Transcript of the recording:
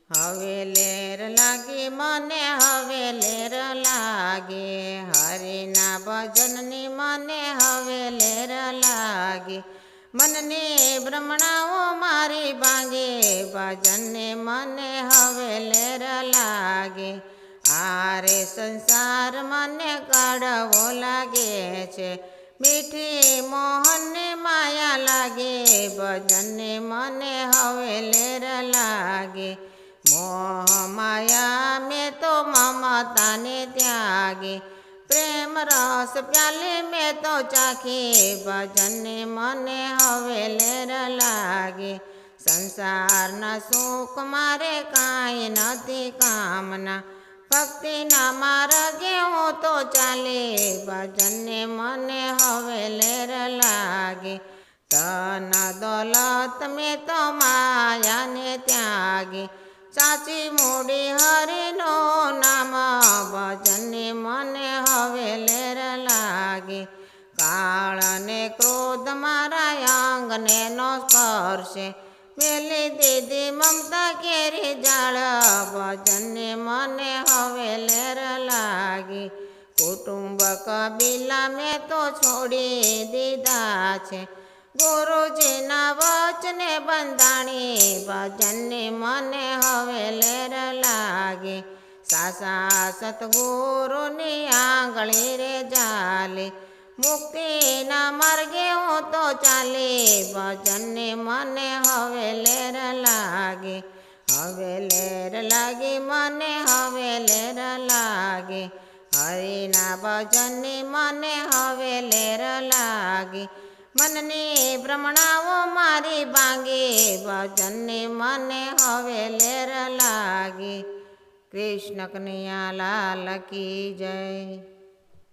હવે લેર લાગી મને હવે લેર લાગે, હરિના ભજનની મને હવે લેર લાગે, મનની ભ્રમણાઓ મારી ભાંગે, ભજનને મને હવે લેર લાગે, આરે સંસાર મને કડવો લાગે છે, મીઠી મોહનની માયા લાગે, ભજનને મને હવે લેર લાગે, મોહ માયા મેં તો મમતાને ત્યાગી, પ્રેમ રસ પ્યાલી મેં તો ચાખી, ભજનને મને હવે લેર લાગે, સંસારના સુખ મારે કાંઈ નથી કામના, ભક્તિના માર્ગે હું તો ચાલી, ભજનને મને હવે લેર લાગે, ધન દોલત મેં તો માયાને ત્યાગી, સાચી મૂડી હરિનું નામ, ભજનને મને હવે લેર લાગે, કાળ અને ક્રોધ મારા અંગને નો સ્પર્શે, મેલી દીધી મમતા કેરી જાળ, ભજનને મને હવે લેર લાગી, કુટુંબ કબીલા મેં તો છોડી દીધા છે, ગુરુજીના વચને બંધાણી, ભજનને મને હવે લેર લાગે, સાસા સતગુરુની આંગળી રે ચાલી, મુક્તિના માર્ગે હું તો ચાલી, ભજનને મને હવે લેર લાગે, હવે લેર લાગી મને હવે લેર લાગે, હરિના ભજનની મને હવે લેર લાગી, મનની ભ્રમણાઓ મારી ભાંગી, ભજનને મને હવે લેર લાગી, કૃષ્ણ કનૈયા લાલ કી જય।